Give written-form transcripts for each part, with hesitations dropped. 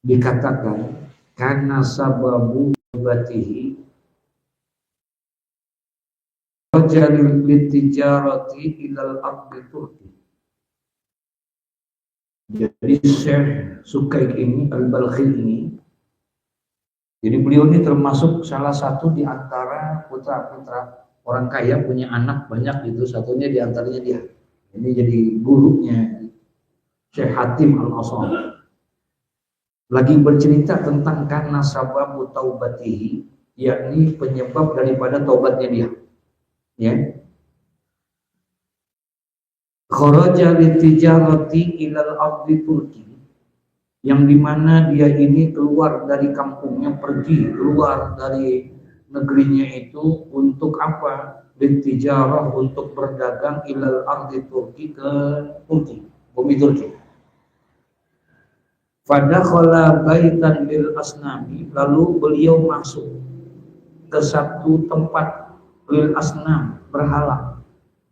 dikatakan karena sababu batihi rajalil litijarati ilal ardi Turki. Jadi Syekh Sukaik ini Al-Balkhi ini, jadi beliau ini termasuk salah satu di antara putra-putra orang kaya, punya anak banyak gitu, satunya di antaranya dia. Ini jadi gurunya Syekh Hatim Al-Asam. Lagi bercerita tentang karena sababu taubatihi, yakni penyebab daripada taubatnya dia. Ya. Kharaja litijarati ilal ardi Turki, yang dimana dia ini keluar dari kampungnya, pergi keluar dari negerinya itu untuk apa? Litijarah, untuk berdagang ilal ardi Turki, ke Turki, bumi Turki. Fadakhala baitan lil asnami, lalu beliau masuk ke satu tempat lil asnam, berhala,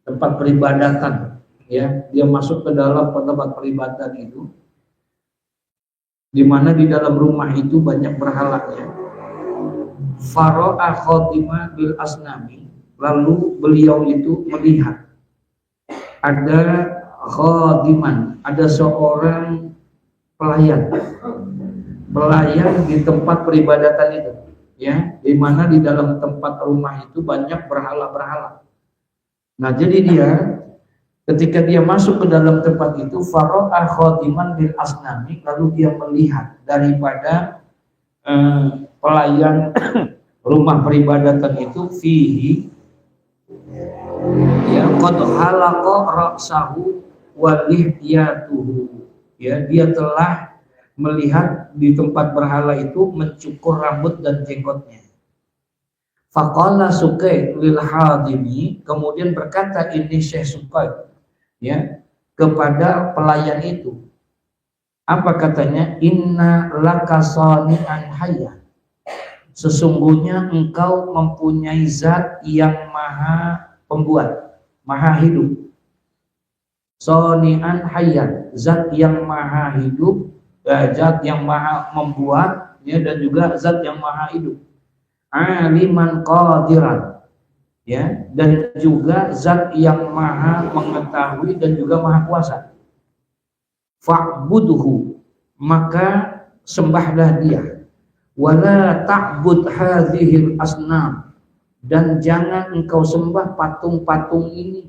tempat peribadatan. Ya, dia masuk ke dalam tempat peribadatan itu, di mana di dalam rumah itu banyak berhalanya. Fara'a khatima bil asnami, lalu beliau itu melihat ada khadiman, ada seorang pelayan di tempat peribadatan itu, ya, di mana di dalam tempat rumah itu banyak berhala-berhala. Nah, jadi dia ketika dia masuk ke dalam tempat itu, fara'a khadiman bil asnami, lalu dia melihat daripada pelayan rumah peribadatan itu, fihi, ya, qad halaqa ra'sahu wa lihyatuhu, ya, dia telah melihat di tempat berhala itu mencukur rambut dan jenggotnya. Faqala Sukaik lil hadimi, kemudian berkata ini Syekh Sukaik, ya, kepada pelayan itu, apa katanya? Inna laka sani'an hayya, sesungguhnya engkau mempunyai zat yang maha pembuat, maha hidup. Sani'an hayya, zat yang maha hidup, zat yang maha membuat, ya, dan juga zat yang maha hidup. Aliman qadiran, ya, dan juga zat yang maha mengetahui dan juga maha kuasa. Fa'budhu, maka sembahlah dia. Wala ta'bud hadhil asnam, dan jangan engkau sembah patung-patung ini.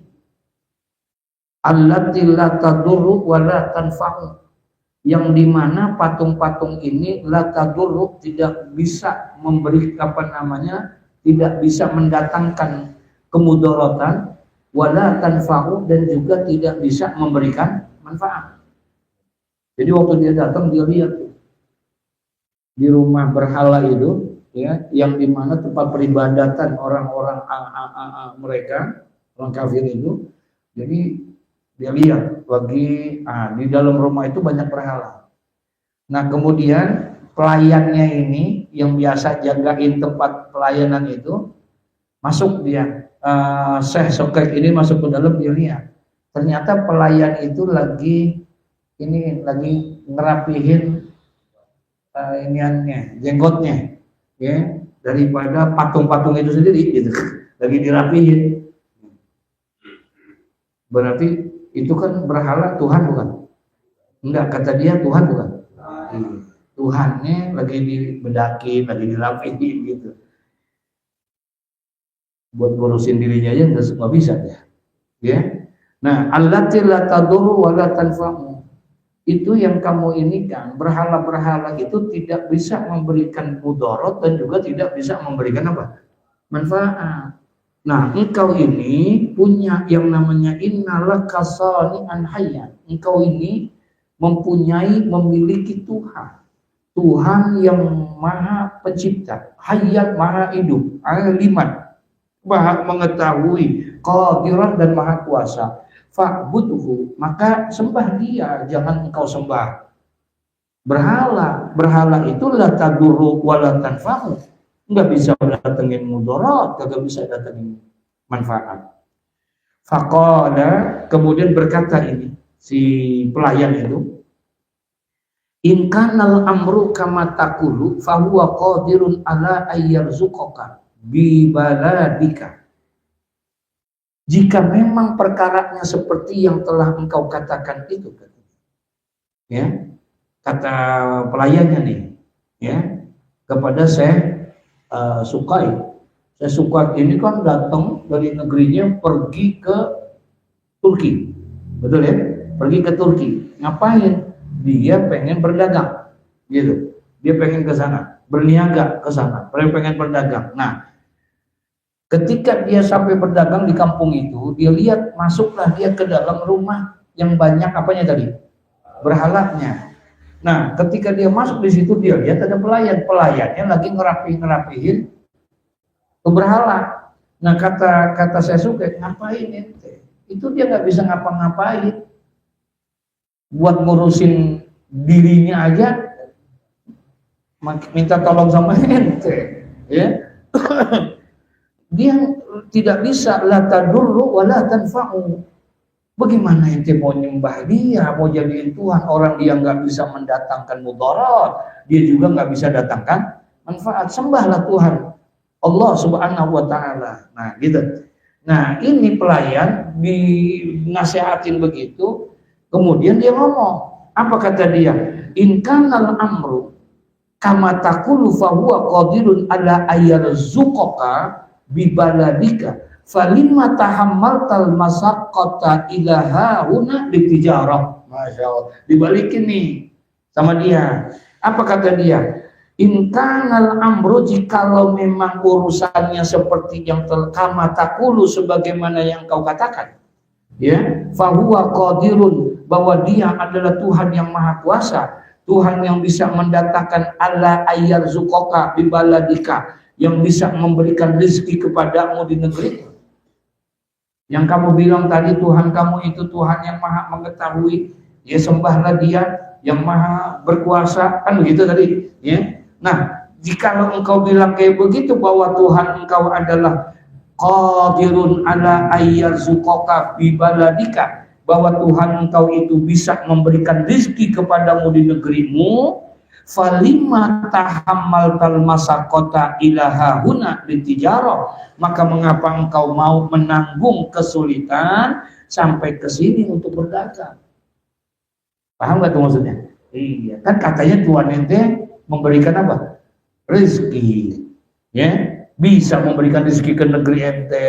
Allati la tadurru wa la tanfa'u, yang dimana patung-patung ini la tadurru, tidak bisa memberi tidak bisa mendatangkan kemudaratan, wala tanfa'u, dan juga tidak bisa memberikan manfaat. Jadi waktu dia datang, dia lihat di rumah berhala itu, ya, yang dimana tempat peribadatan orang-orang mereka, orang kafir itu. Jadi dia lihat lagi di dalam rumah itu banyak berhala. Nah, kemudian pelayannya ini yang biasa jagain tempat pelayanan itu masuk, dia Syekh Sukaik ini masuk ke dalam, dia lihat ternyata pelayan itu lagi ngerapihin iniannya, jenggotnya, ya, daripada patung-patung itu sendiri gitu. Lagi dirapihin. Berarti itu kan berhala Tuhan bukan? Enggak, kata dia Tuhan bukan? Tuhannya lagi dibedakin, lagi dirapihin gitu. Buat ngurusin dirinya aja nggak bisa ya. Ya. Nah, allati la tadurru wa la tanfa'u, itu yang kamu ini kan, berhala-berhala itu tidak bisa memberikan mudarat dan juga tidak bisa memberikan apa? Manfaat. Nah, engkau ini punya yang namanya innalaka sani'an hayya. Engkau ini memiliki Tuhan yang maha pencipta, hayat, maha hidup, aliman, maha mengetahui, qadiran, dan maha kuasa. Fa'budhu, maka sembah dia, jangan engkau sembah berhala. Berhala itu la tadurru wa la tanfa'u, nggak bisa datengin mudarat, nggak bisa datengin manfaat. Faqala, kemudian berkata ini si pelayan itu, In kanal amru kama taqulu fa huwa qadirun ala ayyarzuqaka bi baladika. Jika memang perkaranya seperti yang telah engkau katakan itu, ya, kata pelayannya nih, ya, kepada saya Sukai. Saya Sukai ini kan datang dari negerinya pergi ke Turki, betul ya? Pergi ke Turki, ngapain? Dia pengen berdagang, gitu. Dia pengen ke sana, berniaga ke sana, pengen berdagang. Nah, ketika dia sampai berdagang di kampung itu, dia lihat masuklah dia ke dalam rumah yang banyak apanya tadi? Berhalanya. Nah, ketika dia masuk di situ, dia lihat ada pelayannya lagi ngerapihin ke berhala. Nah, kata saya suka, ngapain ente? Itu dia nggak bisa ngapa-ngapain. Buat ngurusin dirinya aja minta tolong sama ente, ya. Dia tidak bisa la tadurru wa la tanfa'u. Bagaimana ente mau nyembah dia, mau jadiin Tuhan, orang dia nggak bisa mendatangkan mudarat, dia juga nggak bisa datangkan manfaat. Sembahlah Tuhan Allah Subhanahu wa taala. Nah, gitu. Nah, ini pelayan dinasihatin begitu. Kemudian dia ngomong, apa kata dia? In kanal amru kama taqulu fa huwa qadirun ala ayyarzuqaka bi baladika falimma tahammaltal masaqqata ilaha huna bitijarah. Masyaallah. Dibalikin nih sama dia. Apa kata dia? In kanal amru, jikalau memang urusannya seperti yang kama taqulu sebagaimana yang kau katakan, ya, fa huwa qadirun, bahwa dia adalah Tuhan yang maha kuasa, Tuhan yang bisa mendatangkan ala ayyarzuqaka bi baladika, yang bisa memberikan rezeki kepadamu di negeri. Yang kamu bilang tadi Tuhan kamu itu Tuhan yang maha mengetahui, ya sembahlah dia yang maha berkuasa, kan begitu tadi, ya. Nah, jikalau engkau bilang kayak begitu bahwa Tuhan engkau adalah qadirun ala ayyarzuqaka bi baladika, bahwa Tuhan engkau itu bisa memberikan rezeki kepadamu di negerimu, falima tahammaltal masaqata ilaha huna litijarah, maka mengapa engkau mau menanggung kesulitan sampai ke sini untuk berdagang? Paham gak tuh maksudnya? Iya, kan katanya Tuhan ente memberikan apa? Rezeki, ya, bisa memberikan rezeki ke negeri ente.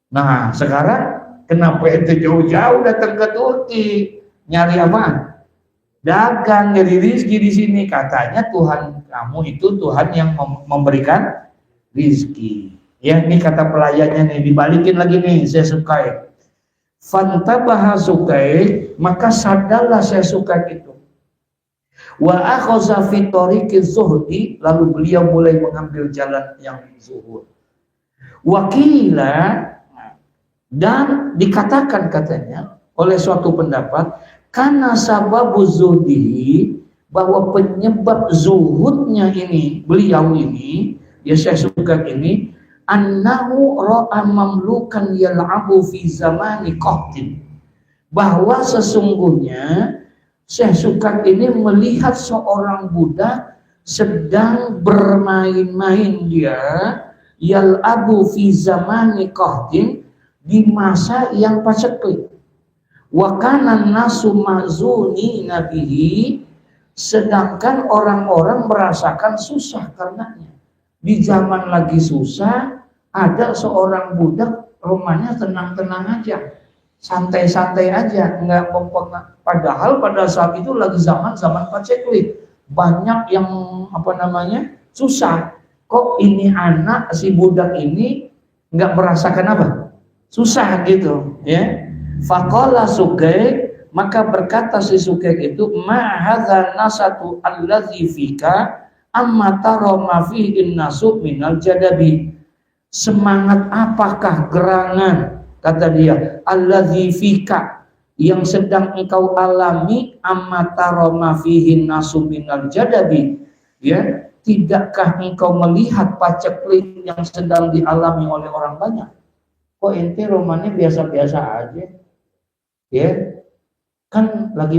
Nah, sekarang kenapa ente jauh-jauh datang ke Turki? Nyari apa? Dagang, nyari rezeki di sini. Katanya Tuhan kamu itu Tuhan yang memberikan rezeki. Ya, ini kata pelayannya nih, dibalikin lagi nih, saya Sukai. Fantabaha Sukai, maka sadarlah saya Sukai itu. Wa akhadha fi tariqiz zuhdi, lalu beliau mulai mengambil jalan yang zuhud. Wakila, dan dikatakan katanya oleh suatu pendapat, karena sababu zuhdi, bahwa penyebab zuhudnya ini, beliau ini, ya saya suka ini, annahu ra'a mamlukan yal'abu fi zamani qahtin, bahwa sesungguhnya Syekh Sukan ini melihat seorang budak sedang bermain-main dia yal'abu fi zamani qahtin, di masa yang paceklik. Wa kana nasu ma'zuni nabihi, sedangkan orang-orang merasakan susah karenanya. Di zaman lagi susah, ada seorang budak rumahnya tenang-tenang aja, santai-santai aja, nggak mempengaruhi. Padahal pada saat itu lagi zaman paceklik, banyak yang susah. Kok ini anak si budak ini nggak merasakan apa? Susah gitu, ya. Faqala Sukai, maka berkata si Sukai itu, ma hadzal nasatu allazi fika amma tara ma fihi nasu minal jadabi. Semangat apakah gerangan, kata dia, allazi fika, yang sedang engkau alami, amma tara ma fihi nasu minal jadabi, ya, tidakkah engkau melihat paceklik yang sedang dialami oleh orang banyak? Kok ente romannya biasa-biasa aja, ya, kan lagi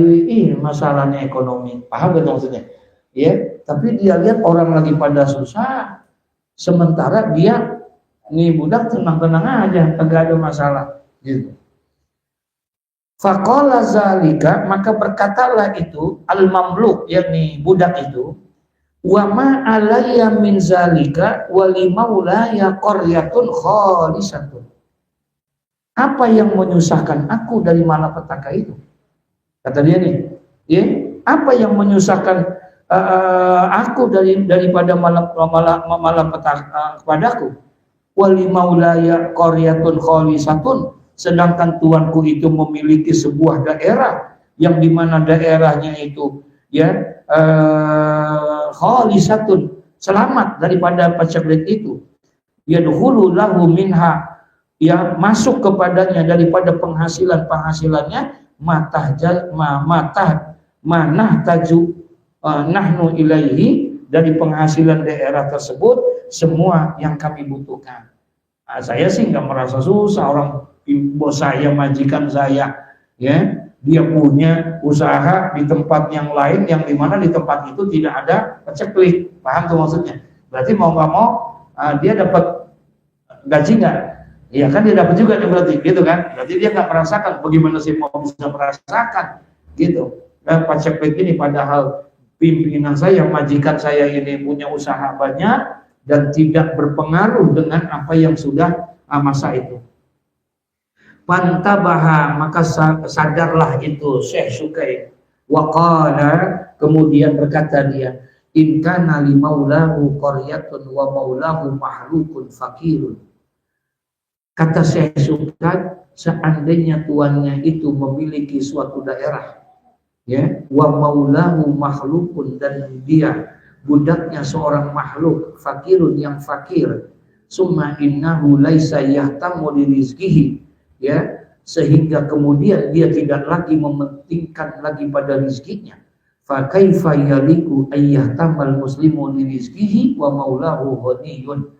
masalahnya ekonomi, paham gak maksudnya? Ya, tapi dia lihat orang lagi pada susah, sementara dia nih budak tenang-tenang aja, kagak ada masalah, gitu. Faqala zalika, maka berkatalah itu al-mamluk, yakni budak itu, wa ma alayya min zalika wa limaulaya qaryatun khalisatun. Apa yang menyusahkan aku dari malapetaka itu? Kata dia nih, ya, apa yang menyusahkan aku daripada malapetaka kepadaku? Wali maulaya qaryatun khalisatun, sedangkan tuanku itu memiliki sebuah daerah yang dimana daerahnya itu ya khalisatun, selamat daripada paceklik itu. Yadkhulu lahu minha, ya masuk kepadanya daripada penghasilannya manah taju nahnu ilaihi, dari penghasilan daerah tersebut semua yang kami butuhkan. Nah, saya sih nggak merasa susah, orang bos saya, majikan saya, ya dia punya usaha di tempat yang lain, yang dimana di tempat itu tidak ada paceklik, paham tuh maksudnya? Berarti mau nggak mau dia dapat gaji nggak? Iya kan, dia dapat juga berarti, gitu kan? Berarti dia nggak merasakan. Bagaimana sih mau bisa merasakan, gitu? Dan paceklik ini padahal pimpinan saya, majikan saya ini punya usaha banyak dan tidak berpengaruh dengan apa yang sudah masa itu. Pantabaha, maka sadarlah itu Syekh Sukair. Waqala, kemudian berkata dia, in kana li maulahu qaryatun wa maulahu mahlukun fakirun. Kata Syekh Sukair, seandainya tuannya itu memiliki suatu daerah, ya, wa maulahu makhlukun, dan dia budaknya seorang makhluk, fakirun yang fakir, summa innahu laisa yahtamu li rizqihi, ya, sehingga kemudian dia tidak lagi mementingkan lagi pada rizkinya, fa kaifa yaliku ayyahtamal muslimu li rizqihi wa maulahu ghaniyun.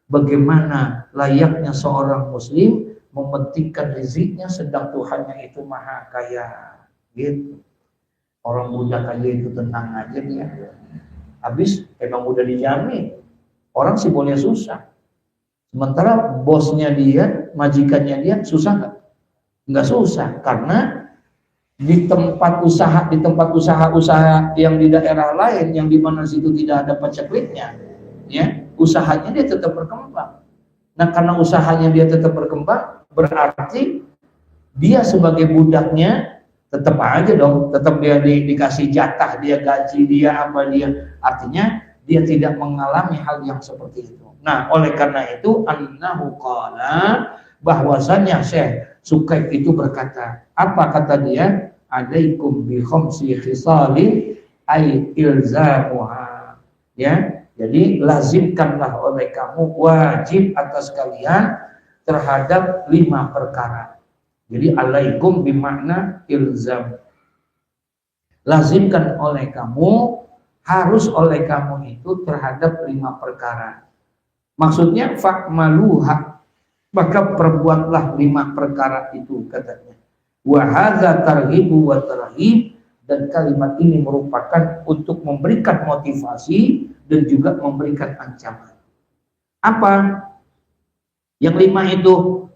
Bagaimana layaknya seorang muslim mementingkan rizkinya sedang Tuhannya itu maha kaya, gitu. Orang budak aja itu tenang aja dia. Habis emang udah dijamin. Orang sih boleh susah. Sementara bosnya dia, majikannya dia susah nggak? Nggak susah, karena di tempat usaha yang di daerah lain yang di mana situ tidak ada pacekliknya, ya, usahanya dia tetap berkembang. Nah, karena usahanya dia tetap berkembang, berarti dia sebagai budaknya tetap aja dong, tetap dia dikasih jatah, dia gaji, dia apa dia, artinya dia tidak mengalami hal yang seperti itu. Nah, oleh karena itu annahu qala, bahwasanya Syekh Sukair itu berkata, apa kata dia? Alaikum bi khamsi khisalin ay ilzamuha, ya, jadi lazimkanlah oleh kamu, wajib atas kalian terhadap 5 perkara. Jadi alaikum bimakna ilzam, lazimkan oleh kamu, harus oleh kamu itu terhadap 5 perkara. Maksudnya fa'maluha, maka perbuatlah 5 perkara itu, katanya. Wa hadza targhibu wa tarhib, dan kalimat ini merupakan untuk memberikan motivasi dan juga memberikan ancaman. Apa yang 5 itu?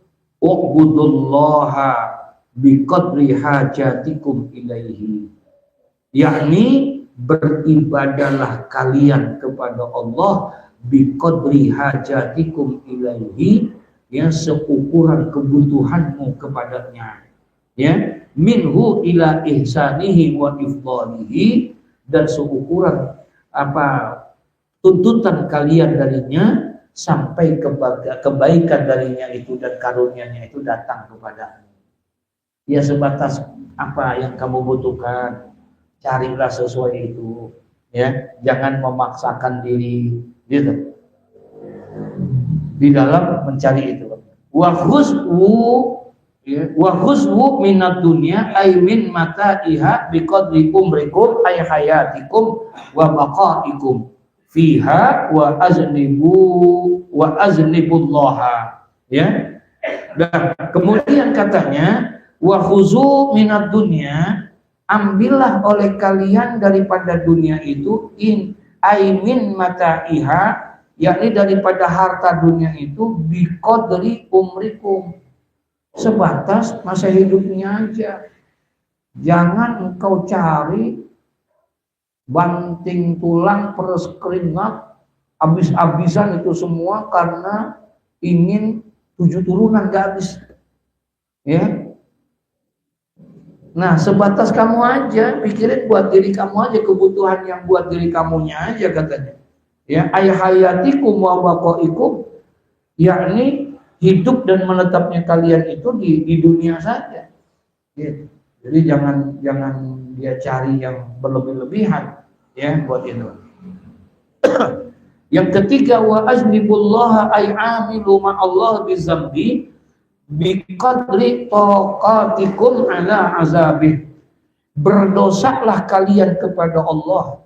U'budullaha biqadri hajatikum ilaihi, yakni beribadahlah kalian kepada Allah biqadri hajatikum ilaihi, ya, seukuran kebutuhanmu kepadanya, ya, minhu ila ihsanihi wa ifdalihi, dan seukuran apa tuntutan kalian darinya sampai kebaikan darinya itu dan karunia-Nya itu datang kepadamu. Ya, sebatas apa yang kamu butuhkan, carilah sesuai itu, ya, jangan memaksakan diri, gitu, di dalam mencari itu. Wa khuzwu minad dunya ay min mata'iha biqadri umrikum ay hayatikum wa baqaikum fiha wa aznibullaha, ya. Dan kemudian katanya wa khuzu minad dunya, ambillah oleh kalian daripada dunia itu in aimin mata'iha, yakni daripada harta dunia itu biqadri umrikum, sebatas masa hidupnya aja. Jangan engkau cari banting tulang, peres keringat, habis-habisan itu semua karena ingin 7 turunan gak habis. Ya. Nah, sebatas kamu aja, pikirin buat diri kamu aja, kebutuhan yang buat diri kamunya aja katanya. Ya, ay hayatikum wa baqaikum, yakni hidup dan menetapnya kalian itu di dunia saja. Gitu. Jadi jangan dia cari yang berlebih-lebihan ya buat itu. Yang ketiga, wa ajnibullaha ay amilu ma'allah bizambi biqadri taqatikum ala azabih. Berdosalah kalian kepada Allah,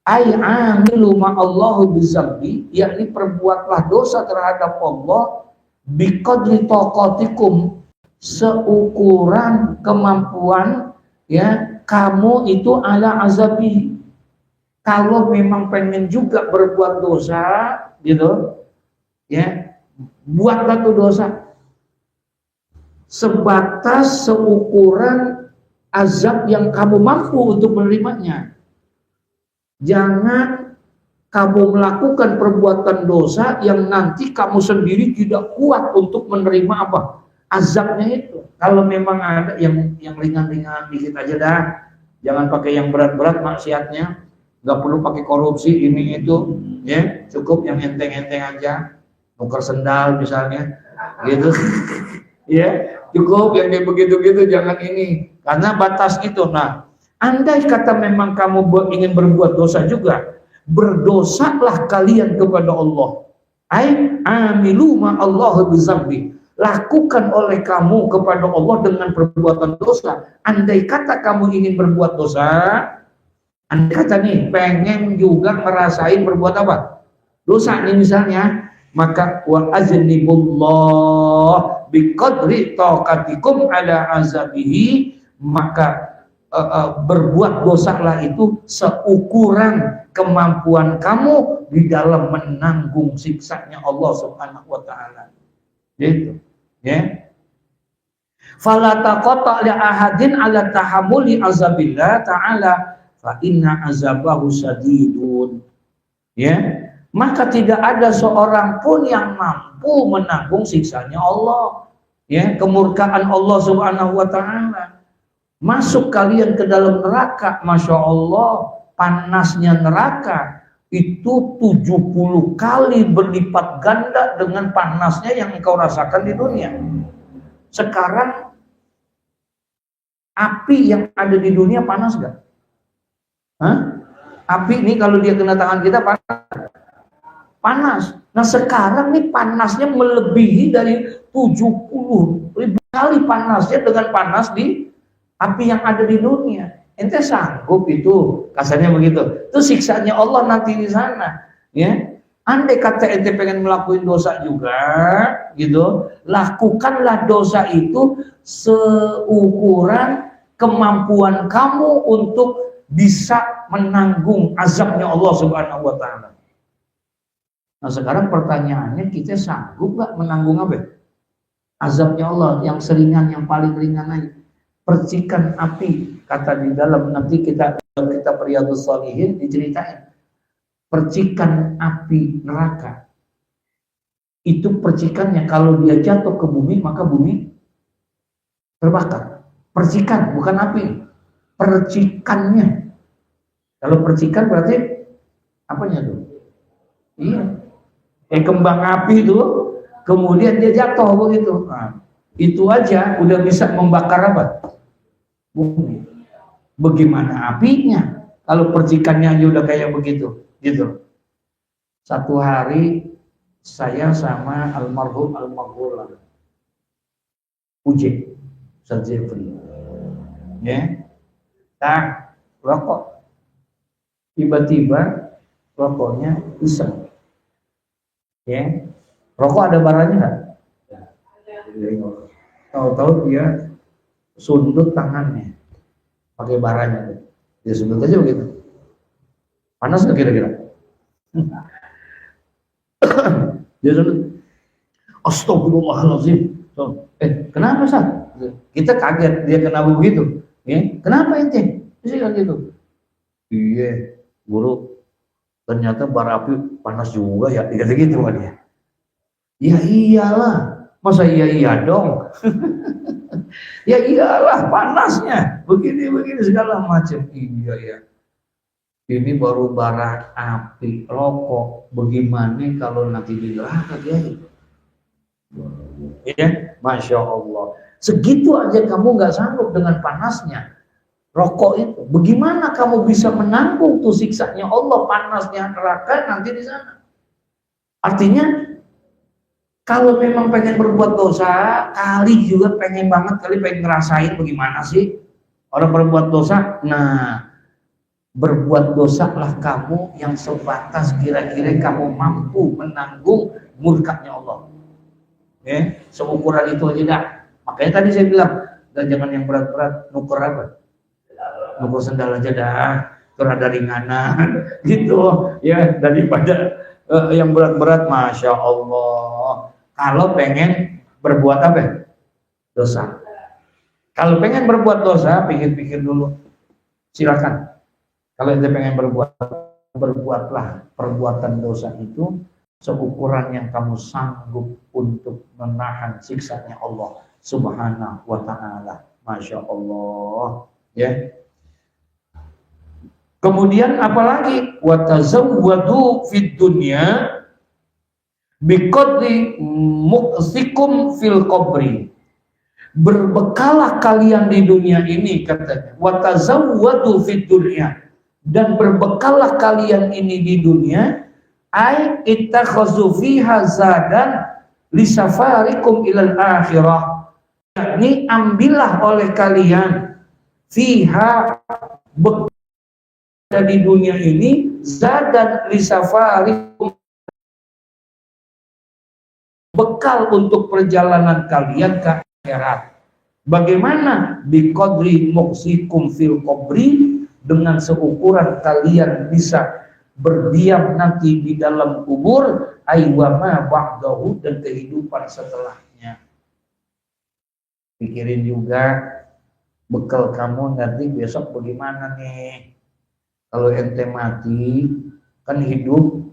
ay amilu ma'allahu bizambi, yakni perbuatlah dosa terhadap Allah biqadri taqatikum, seukuran kemampuan ya kamu itu ala azabi. Kalau memang pengen juga berbuat dosa gitu ya, buatlah tuh dosa sebatas seukuran azab yang kamu mampu untuk menerimanya. Jangan kamu melakukan perbuatan dosa yang nanti kamu sendiri tidak kuat untuk menerima apa? Azabnya itu. Kalau memang ada yang ringan-ringan dikit aja dah. Jangan pakai yang berat-berat maksiatnya. Nggak perlu pakai korupsi ini itu, ya. Cukup yang enteng-enteng aja. Nuker sendal misalnya, gitu. Ya, cukup yang kayak begitu-gitu, jangan ini. Karena batas itu. Nah, andai kata memang kamu ingin berbuat dosa juga, berdosalah kalian kepada Allah. Ai amilu ma Allah bizambi. Lakukan oleh kamu kepada Allah dengan perbuatan dosa. Andai kata kamu ingin berbuat dosa, andai kata nih pengen juga ngerasain berbuat apa? Dosa nih misalnya, maka wa aznibullah biqadri taqatikum ala azabihi, maka berbuat dosalah itu seukuran kemampuan kamu di dalam menanggung siksanya Allah Subhanahu wa taala. Gitu, ya. Fala taqata li ahadin ala tahammuli azabillah ta'ala fa inna azabahu sadidun. Ya. Maka tidak ada seorang pun yang mampu menanggung siksanya Allah. Ya, kemurkaan Allah Subhanahu wa taala. Masuk kalian ke dalam neraka, Masya Allah, panasnya neraka itu 70 kali berlipat ganda dengan panasnya yang engkau rasakan di dunia. Sekarang api yang ada di dunia panas gak? Hah? Api ini kalau dia kena tangan kita panas. Nah sekarang nih panasnya melebihi dari 70 ribu kali panasnya dengan panas di api yang ada di dunia. Ente sanggup itu, kasarnya begitu. Itu siksanya Allah nanti di sana, ya. Andai kata ente pengen melakukan dosa juga, gitu, lakukanlah dosa itu seukuran kemampuan kamu untuk bisa menanggung azabnya Allah Subhanahu wa taala. Nah, sekarang pertanyaannya, kita sanggup gak menanggung apa? Azabnya Allah yang seringan, yang paling ringan aja. Percikan api, kata di dalam nanti kita Riyadhus Shalihin diceritain. Percikan api neraka. Itu percikannya kalau dia jatuh ke bumi maka bumi terbakar. Percikan bukan api. Percikannya. Kalau percikan berarti apanya tuh? Iya. Kembang api itu kemudian dia jatuh begitu. Nah, itu aja udah bisa membakar apa? Bumi. Bagaimana apinya kalau percikannya aja udah kayak begitu, gitu. Satu hari saya sama almarhum al-maghfur Uje Ustaz Jeffrey, ya, rokok. Tiba-tiba rokoknya iseng, ya. Rokok ada baranya nggak? Tahu-tahu dia sundut tangannya. pakai baranya. Dia sebut aja begitu. Panas nggak kira-kira? Dia sebut, astagfirullahaladzim. Kenapa Sah? Kita kaget dia kena begitu. Kenapa ente? Dia kan gitu. Iya, guru. Ternyata bara api panas juga ya. Dia gitu kan dia. Ya iyalah. Masa iya dong? Ya iyalah panasnya. Begini segala macam. Iya ya. Ini baru bara api rokok. Bagaimana kalau nanti di neraka dia? Ya, Masya Allah. Segitu aja kamu nggak sanggup dengan panasnya rokok itu. Bagaimana kamu bisa menanggung tuh siksanya Allah, panasnya neraka nanti di sana? Artinya kalau memang pengen berbuat dosa, kali juga pengen banget kali pengen ngerasain bagaimana sih orang berbuat dosa. Nah, berbuat dosa lah kamu yang sebatas kira-kira kamu mampu menanggung murkanya Allah. Seukuran itu aja dah. Makanya tadi saya bilang, jangan yang berat-berat, nuker apa? Nuker sendal aja dah, terada ringanan, gitu ya, daripada yang berat-berat. Masya Allah. Kalau pengen berbuat apa? Dosa. Kalau pengen berbuat dosa, pikir-pikir dulu. Silakan. Kalau ente pengen berbuatlah perbuatan dosa itu seukuran yang kamu sanggup untuk menahan siksanya Allah Subhanahu wa ta'ala. Masya Allah. Ya. Kemudian apalagi? Wa tazawwadu fid dunya biqadri muqsikum fil qabri. Berbekalah kalian di dunia ini, katanya. Wa tazawwadu fid dunya. Dan berbekalah kalian ini di dunia, ai ittakhazu fiha zadan lisafarikum ilal akhirah. Yakni ambillah oleh kalian fiha di dunia ini zadan lisafarikum, bekal untuk perjalanan kalian ke akhirat. Bagaimana? Biqadri muqsikum fil qabri, dengan seukuran kalian bisa berdiam nanti di dalam kubur, aywama ba'dahu, dan kehidupan setelahnya. Pikirin juga bekal kamu nanti besok bagaimana nih. Kalau ente mati, kan hidup,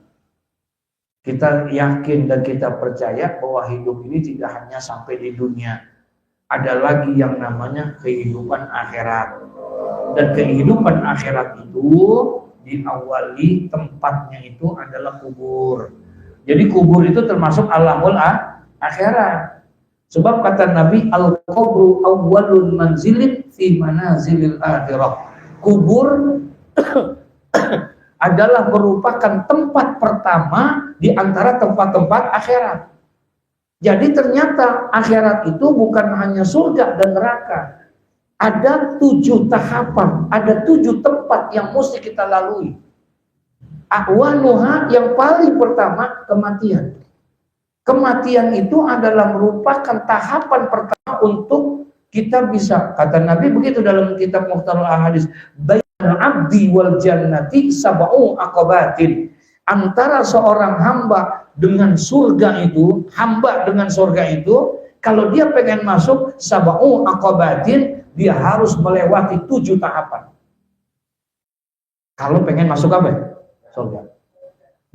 kita yakin dan kita percaya bahwa hidup ini tidak hanya sampai di dunia. Ada lagi yang namanya kehidupan akhirat. Dan kehidupan akhirat itu diawali tempatnya itu adalah kubur. Jadi kubur itu termasuk alamul akhirat. Sebab kata Nabi, al-qabru awwalul manzilin fi manazilil akhirah. Kubur adalah merupakan tempat pertama di antara tempat-tempat akhirat. Jadi ternyata akhirat itu bukan hanya surga dan neraka. Ada 7 tahapan, ada 7 tempat yang mesti kita lalui. Ahwanuha, yang paling pertama kematian. Kematian itu adalah merupakan tahapan pertama untuk kita bisa, kata Nabi begitu dalam kitab Mukhtarul Ahadits, bainal abdi wal jannati sab'u aqabatin. Antara seorang hamba dengan surga itu, kalau dia pengen masuk sab'u aqabatin, dia harus melewati 7 tahapan. Kalau pengen masuk apa? Surga.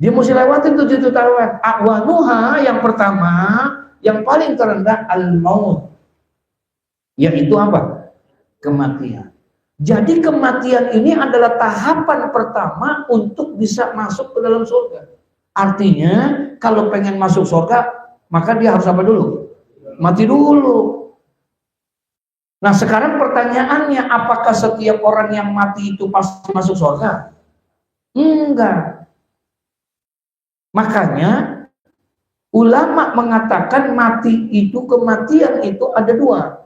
Dia mesti lewatin 7 tahapan. Ahwanuha, yang pertama, yang paling terendah, al-maut. Yaitu apa? Kematian. Jadi kematian ini adalah tahapan pertama untuk bisa masuk ke dalam surga. Artinya, kalau pengen masuk surga, maka dia harus apa dulu? Mati dulu. Nah sekarang pertanyaannya, apakah setiap orang yang mati itu pasti masuk surga? Enggak. Makanya ulama mengatakan kematian itu ada 2.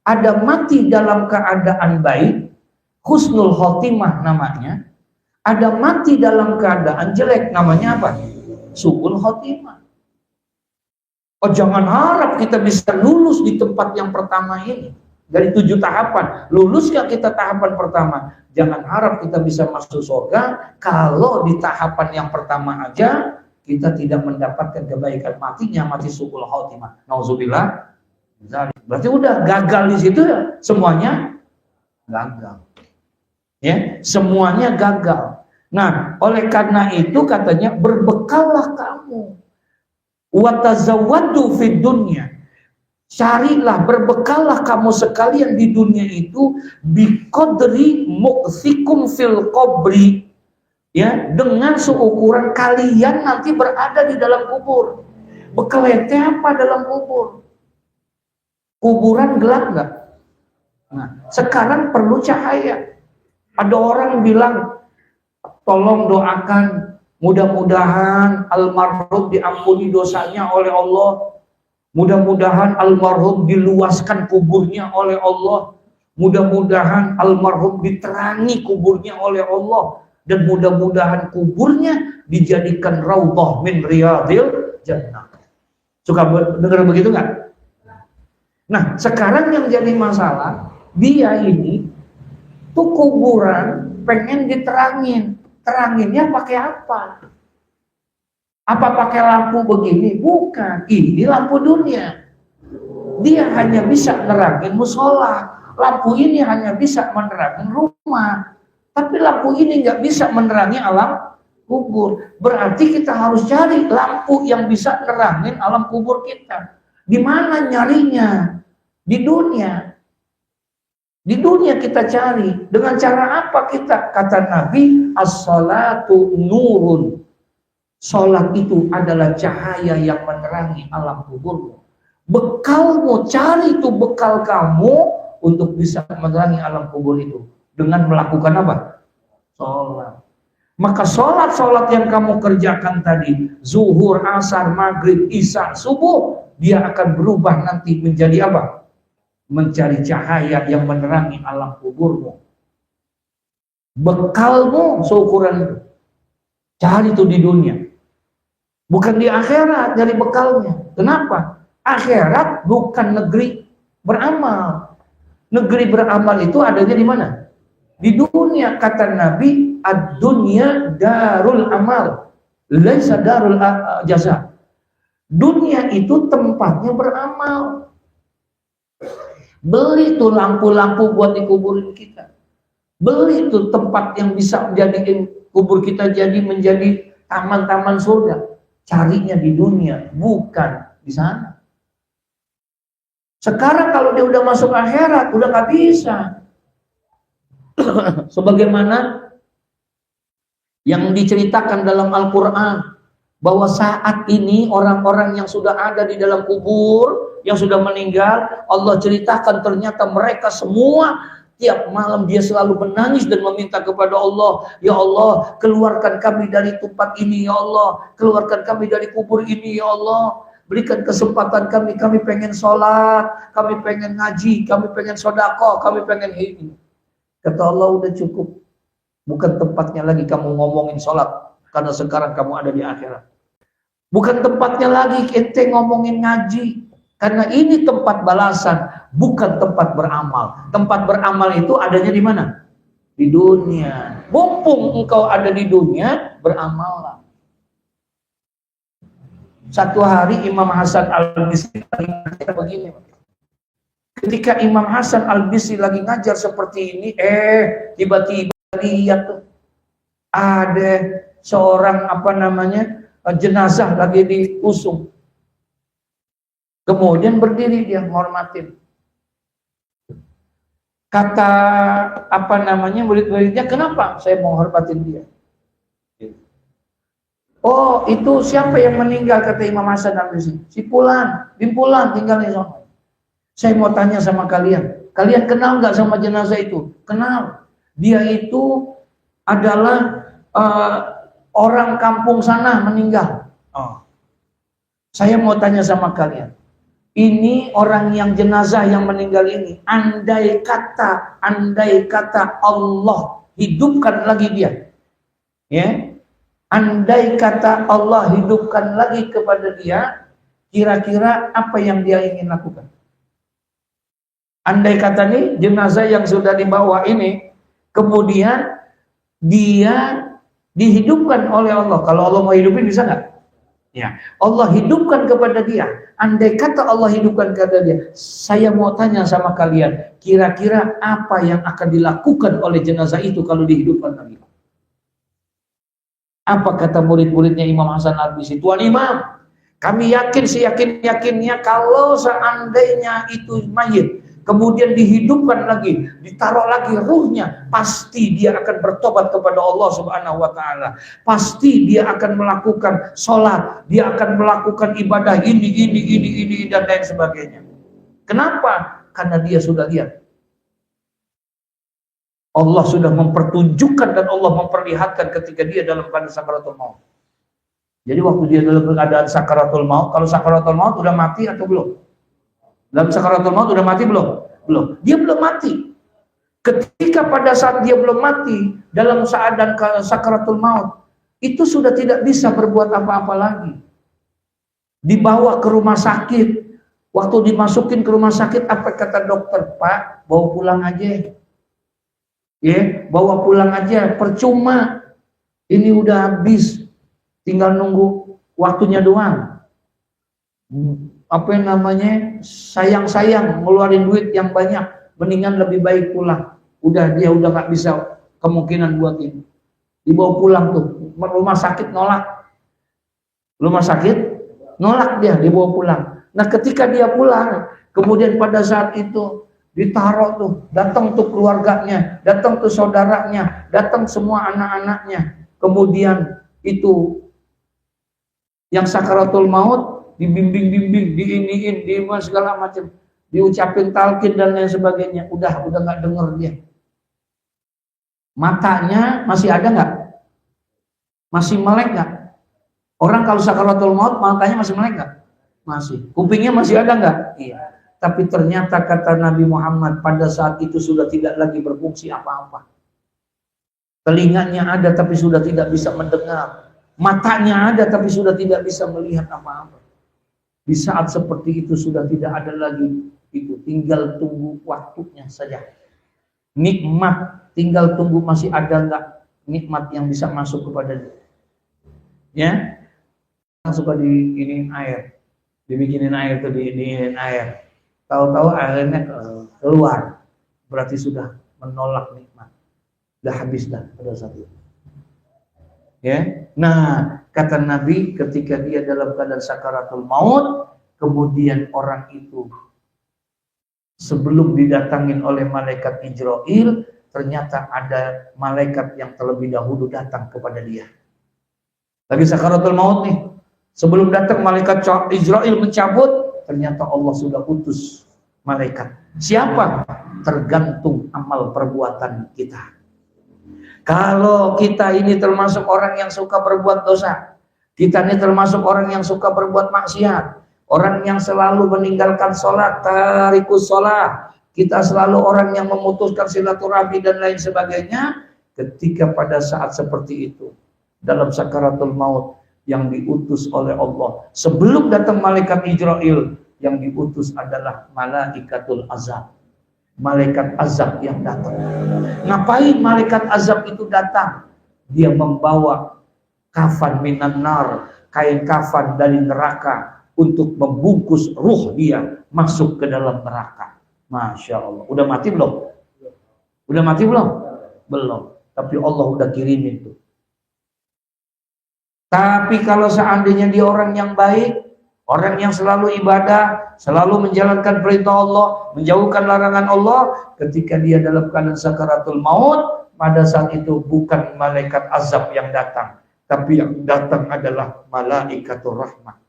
Ada mati dalam keadaan baik, husnul khotimah namanya. Ada mati dalam keadaan jelek, namanya apa? Su'ul khotimah. Oh jangan harap kita bisa lulus di tempat yang pertama ini. Dari 7 tahapan. Lulus gak kita tahapan pertama? Jangan harap kita bisa masuk surga kalau di tahapan yang pertama aja kita tidak mendapatkan kebaikan, mati su'ul khotimah. Nauzubillah. Berarti udah gagal di situ ya, semuanya gagal. Ya, semuanya gagal. Nah, oleh karena itu katanya berbekallah kamu. Wa tazawwadu fid dunya. Carilah, berbekallah kamu sekalian di dunia itu biqadri muqsikum fil qabri, ya, dengan seukuran kalian nanti berada di dalam kubur. Bekal ente apa dalam kubur? Kuburan gelap enggak? Nah, sekarang perlu cahaya. Ada orang bilang, tolong doakan mudah-mudahan almarhum diampuni dosanya oleh Allah. Mudah-mudahan almarhum diluaskan kuburnya oleh Allah. Mudah-mudahan almarhum diterangi kuburnya oleh Allah. Dan mudah-mudahan kuburnya dijadikan raudhah min riyadil jannah. Suka dengar begitu nggak? Nah, sekarang yang jadi masalah, dia ini tuh kuburan pengen diterangin. Teranginnya pakai apa? Apa pakai lampu begini? Bukan, ini lampu dunia. Dia hanya bisa nerangin musola. Lampu ini hanya bisa menerangi rumah. Tapi lampu ini nggak bisa menerangi alam kubur. Berarti kita harus cari lampu yang bisa nerangin alam kubur kita. Di mana nyarinya? Di dunia. Di dunia kita cari. Dengan cara apa kita? Kata Nabi, as-salatu nurun. Sholat itu adalah cahaya yang menerangi alam kuburmu. Bekalmu, cari itu bekal kamu untuk bisa menerangi alam kubur itu. Dengan melakukan apa? Sholat. Maka sholat yang kamu kerjakan tadi, zuhur, asar, maghrib, isya, subuh, dia akan berubah nanti menjadi apa? Mencari cahaya yang menerangi alam kuburmu. Bekalmu seukuran itu. Cari itu di dunia. Bukan di akhirat dari bekalnya. Kenapa? Akhirat bukan negeri beramal. Negeri beramal itu adanya di mana? Di dunia. Kata Nabi, ad-dunya darul amal, laisa darul jaza. Dunia itu tempatnya beramal. Beli tuh lampu-lampu buat dikuburin kita. Beli tuh tempat yang bisa menjadikan kubur kita jadi menjadi taman-taman surga. Carinya di dunia, bukan di sana. Sekarang kalau dia udah masuk akhirat, udah nggak bisa. Sebagaimana yang diceritakan dalam Al-Quran, bahwa saat ini orang-orang yang sudah ada di dalam kubur, yang sudah meninggal, Allah ceritakan ternyata mereka semua tiap malam dia selalu menangis dan meminta kepada Allah, ya Allah, keluarkan kami dari tempat ini, ya Allah, keluarkan kami dari kubur ini, ya Allah, berikan kesempatan kami pengen sholat, kami pengen ngaji, kami pengen sodako, kami pengen ini. Kata Allah, udah cukup, bukan tempatnya lagi kamu ngomongin sholat, karena sekarang kamu ada di akhirat. Bukan tempatnya lagi ente ngomongin ngaji, karena ini tempat balasan, bukan tempat beramal. Tempat beramal itu adanya di mana? Di dunia. Mumpung engkau ada di dunia, beramallah. Satu hari Imam Hasan Al-Bisri lagi ngajar begini. Ketika Imam Hasan Al-Bisri lagi ngajar seperti ini, tiba-tiba lihat tuh ada seorang jenazah lagi diusung. Kemudian berdiri dia menghormatin. Kata murid-muridnya, kenapa saya mau hormatin dia? Oh, itu siapa yang meninggal, kata Imam Hasan Al-Bisri? Si Fulan, bin Fulan tinggal di sana. Saya mau tanya sama kalian. Kalian kenal nggak sama jenazah itu? Kenal. Dia itu adalah orang kampung sana meninggal. Oh. Saya mau tanya sama kalian. Ini orang yang jenazah yang meninggal ini, andai kata Allah hidupkan lagi dia, ya, andai kata Allah hidupkan lagi kepada dia, kira-kira apa yang dia ingin lakukan? Andai kata nih jenazah yang sudah dibawa ini, kemudian dia dihidupkan oleh Allah. Kalau Allah mau hidupin bisa nggak? Ya, Allah hidupkan kepada dia. Andai kata Allah hidupkan kepada dia, saya mau tanya sama kalian, kira-kira apa yang akan dilakukan oleh jenazah itu kalau dihidupkan lagi? Apa kata murid-muridnya Imam Hasan Al-Bisri? Tuan Imam, kami yakin seyakin-yakinnya kalau seandainya itu mayit, kemudian dihidupkan lagi, ditaruh lagi ruhnya, pasti dia akan bertobat kepada Allah Subhanahu wa taala. Pasti dia akan melakukan sholat, dia akan melakukan ibadah ini dan lain sebagainya. Kenapa? Karena dia sudah lihat. Allah sudah mempertunjukkan dan Allah memperlihatkan ketika dia dalam keadaan sakaratul maut. Jadi waktu dia dalam keadaan sakaratul maut, kalau sakaratul maut udah mati atau belum? Dalam sakaratul maut udah mati belum? Belum. Dia belum mati. Ketika pada saat dia belum mati, dalam keadaan sakaratul maut, itu sudah tidak bisa berbuat apa-apa lagi. Dibawa ke rumah sakit. Waktu dimasukin ke rumah sakit, apa kata dokter? Pak, bawa pulang aja. Ya, bawa pulang aja, percuma. Ini udah habis. Tinggal nunggu waktunya doang. Apa yang namanya, sayang-sayang ngeluarin duit yang banyak, mendingan lebih baik pulang. Udah dia udah nggak bisa kemungkinan buat ini. Dibawa pulang tuh, rumah sakit nolak. Rumah sakit nolak dia, dibawa pulang. Nah ketika dia pulang, kemudian pada saat itu ditaruh tuh, datang tuh keluarganya, datang tuh saudaranya, datang semua anak-anaknya. Kemudian itu yang sakaratul maut dibimbing-bimbing, diiniin, segala macam, diucapin talqin dan lain sebagainya. Udah nggak denger dia. Matanya masih ada nggak? Masih melek nggak? Orang kalau sakaratul maut matanya masih melek nggak? Masih. Kupingnya masih ada nggak? Iya. Tapi ternyata kata Nabi Muhammad pada saat itu sudah tidak lagi berfungsi apa-apa. Telinganya ada tapi sudah tidak bisa mendengar. Matanya ada tapi sudah tidak bisa melihat apa-apa. Di saat seperti itu sudah tidak ada lagi itu, tinggal tunggu waktunya saja. Nikmat tinggal tunggu masih ada enggak nikmat yang bisa masuk kepada dia. Ya. Suka diinin air. Dibikinin air tuh diinin air. Tahu-tahu airnya keluar. Berarti sudah menolak nikmat. Sudah habis dah pada saat itu. Ya. Nah, kata Nabi ketika dia dalam keadaan sakaratul maut, kemudian orang itu sebelum didatangin oleh malaikat Ijrail, ternyata ada malaikat yang terlebih dahulu datang kepada dia. Lagi sakaratul maut nih. Sebelum datang malaikat Ijrail mencabut, ternyata Allah sudah utus malaikat. Siapa? Tergantung amal perbuatan kita. Kalau kita ini termasuk orang yang suka berbuat dosa, kita ini termasuk orang yang suka berbuat maksiat, orang yang selalu meninggalkan sholat, tarikus sholat, kita selalu orang yang memutuskan silaturahmi dan lain sebagainya, ketika pada saat seperti itu, dalam sakaratul maut, yang diutus oleh Allah, sebelum datang malaikat Ijrail, yang diutus adalah malaikatul azab. Malaikat azab yang datang. Ngapain malaikat azab itu datang? Dia membawa kafan minan nar, kain kafan dari neraka, untuk membungkus ruh dia masuk ke dalam neraka. Masya Allah. Udah mati belum? Udah mati belum? Belum. Tapi Allah udah kirimin tuh. Tapi kalau seandainya dia orang yang baik, orang yang selalu ibadah, selalu menjalankan perintah Allah, menjauhkan larangan Allah, ketika dia dalam keadaan sakaratul maut, pada saat itu bukan malaikat azab yang datang, tapi yang datang adalah malaikatur rahmat.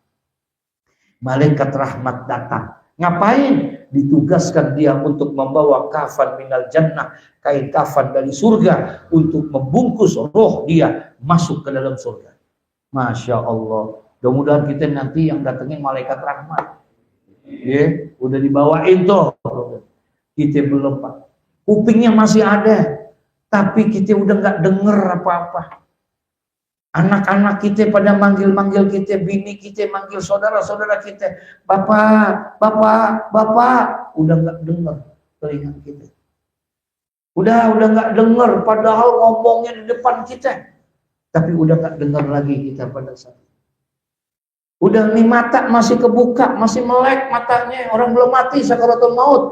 Malaikat rahmat datang. Ngapain? Ditugaskan dia untuk membawa kafan minal jannah, kain kafan dari surga, untuk membungkus roh dia masuk ke dalam surga. Masya Allah. Mudah-mudahan kita nanti yang datengin malaikat rahmat. Ya, udah dibawain tuh. Kita belum, Pak. Kupingnya masih ada, tapi kita udah nggak denger apa-apa. Anak-anak kita pada manggil-manggil kita, bini kita manggil saudara-saudara kita, bapak, bapak, bapak, udah nggak denger. telinga kita. Udah nggak dengar, padahal ngomongnya di depan kita. Tapi udah nggak dengar lagi kita pada saat itu. Udah nih mata masih kebuka, masih melek matanya. Orang belum mati sakaratul maut.